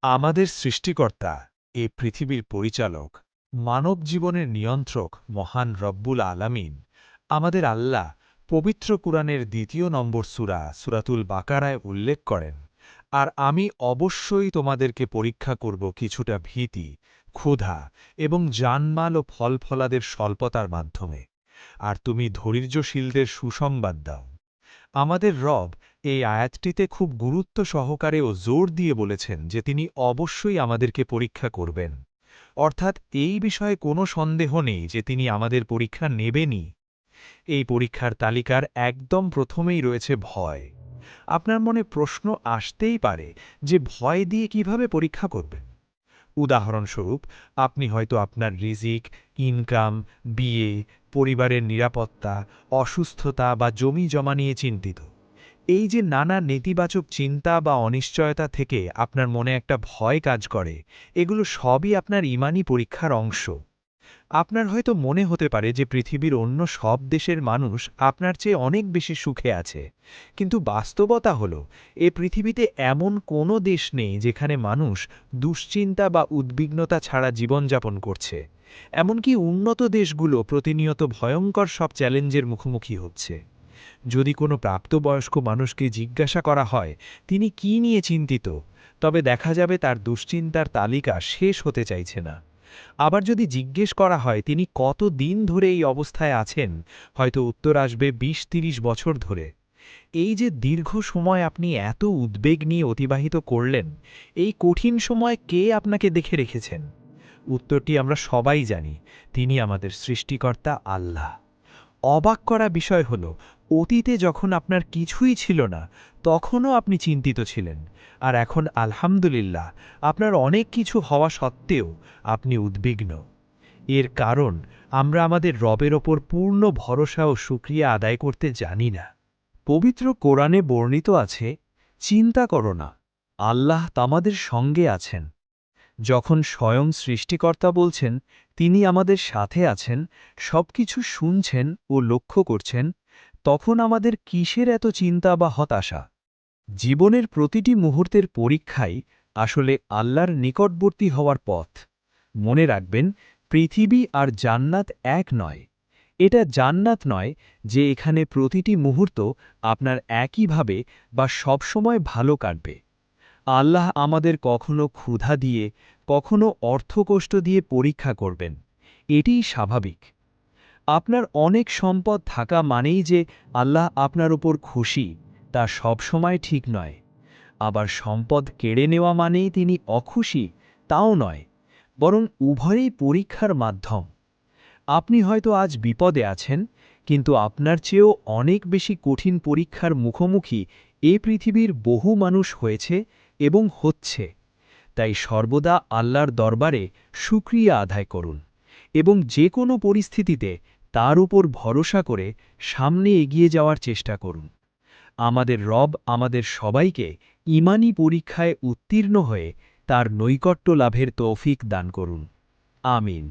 আমাদের সৃষ্টিকর্তা, এ পৃথিবীর পরিচালক, মানব জীবনের নিয়ন্ত্রক মহান রব্বুল আলামিন, আমাদের আল্লাহ পবিত্র কুরআনের ২য় নম্বর সূরা সূরাতুল বাকারায় উল্লেখ করেন, আর আমি অবশ্যই তোমাদেরকে পরীক্ষা করব কিছুটা ভীতি, ক্ষুধা এবং জানমাল ও ফলফলাদের স্বল্পতার মাধ্যমে, আর তুমি ধৈর্যশীলদের সুসংবাদ দাও। আমাদের রব এই আয়াতটিতে খুব গুরুত্ব সহকারে ও জোর দিয়ে বলেছেন যে তিনি অবশ্যই আমাদেরকে পরীক্ষা করবেন। অর্থাৎ এই বিষয়ে কোনো সন্দেহ নেই যে তিনি আমাদের পরীক্ষা নেবেনই। এই পরীক্ষার তালিকার একদম প্রথমেই রয়েছে ভয়। আপনার মনে প্রশ্ন আসতেই পারে যে ভয় দিয়ে কিভাবে পরীক্ষা করবেন। উদাহরণস্বরূপ, আপনি হয়তো আপনার রিজিক, ইনকাম, বিয়ে, পরিবারের নিরাপত্তা, অসুস্থতা বা জমি জমা নিয়ে চিন্তিত। এই যে নানা নেতিবাচক চিন্তা বা অনিশ্চয়তা থেকে আপনার মনে একটা ভয় কাজ করে, এগুলো সবই আপনার ঈমানী পরীক্ষার অংশ। আপনার হয়তো মনে হতে পারে যে পৃথিবীর অন্য সব দেশের মানুষ আপনার চেয়ে অনেক বেশি সুখে আছে, কিন্তু বাস্তবতা হল এ পৃথিবীতে এমন কোনো দেশ নেই যেখানে মানুষ দুশ্চিন্তা বা উদ্বিগ্নতা ছাড়া জীবনযাপন করছে। এমনকি উন্নত দেশগুলো প্রতিনিয়ত ভয়ঙ্কর সব চ্যালেঞ্জের মুখোমুখি হচ্ছে। যদি কোনো প্রাপ্তবয়স্ক মানুষকে জিজ্ঞাসা করা হয় তিনি কি নিয়ে চিন্তিত, তবে দেখা যাবে তার দুশ্চিন্তার তালিকা শেষ হতে চাইছে না। আবার যদি জিজ্ঞেস করা হয় তিনি কত দিন ধরে এই অবস্থায় আছেন, হয়তো উত্তর আসবে ২০-৩০ বছর ধরে। এই যে দীর্ঘ সময় আপনি এত উদ্বেগ নিয়ে অতিবাহিত করলেন, এই কঠিন সময় কে আপনাকে দেখে রেখেছেন? উত্তরটি আমরা সবাই জানি, তিনি আমাদের সৃষ্টিকর্তা আল্লাহ। অবাক করা বিষয় হল, অতীতে যখন আপনার কিছুই ছিল না তখনও আপনি চিন্তিত ছিলেন, আর এখন আলহামদুলিল্লাহ আপনার অনেক কিছু হওয়া সত্ত্বেও আপনি উদ্বিগ্ন। এর কারণ আমরা আমাদের রবের ওপর পূর্ণ ভরসা ও শুকরিয়া আদায় করতে জানি না। পবিত্র কোরআনে বর্ণিত আছে, চিন্তা করো না, আল্লাহ তোমাদের সঙ্গে আছেন। যখন স্বয়ং সৃষ্টিকর্তা বলছেন তিনি আমাদের সাথে আছেন, সবকিছু শুনছেন ও লক্ষ্য করছেন, তখন আমাদের কিসের এত চিন্তা বা হতাশা? জীবনের প্রতিটি মুহূর্তের পরীক্ষাই আসলে আল্লাহর নিকটবর্তী হওয়ার পথ। মনে রাখবেন, পৃথিবী আর জান্নাত এক নয়। এটা জান্নাত নয় যে এখানে প্রতিটি মুহূর্ত আপনার একইভাবে বা সবসময় ভালো কাটবে। আল্লাহ আমাদের কখনো ক্ষুধা দিয়ে, কখনো অর্থকষ্ট দিয়ে পরীক্ষা করবেন, এটিই স্বাভাবিক। আপনার অনেক সম্পদ থাকা মানেই যে আল্লাহ আপনার উপর খুশি, তা সবসময় ঠিক নয়। আবার সম্পদ কেড়ে নেওয়া মানেই তিনি অখুশি, তাও নয়। বরং উভয়ই পরীক্ষার মাধ্যম। আপনি হয়তো আজ বিপদে আছেন, কিন্তু আপনার চেয়েও অনেক বেশি কঠিন পরীক্ষার মুখোমুখি এ পৃথিবীর বহু মানুষ হয়েছে এবং হচ্ছে। তাই সর্বদা আল্লাহর দরবারে শুকরিয়া আদায় করুন এবং যে কোনো পরিস্থিতিতে তার উপর ভরসা করে সামনে এগিয়ে যাওয়ার চেষ্টা করুন। আমাদের রব আমাদের সবাইকে ঈমানী পরীক্ষায় উত্তীর্ণ হয়ে তার নৈকট্য লাভের তৌফিক দান করুন। আমিন।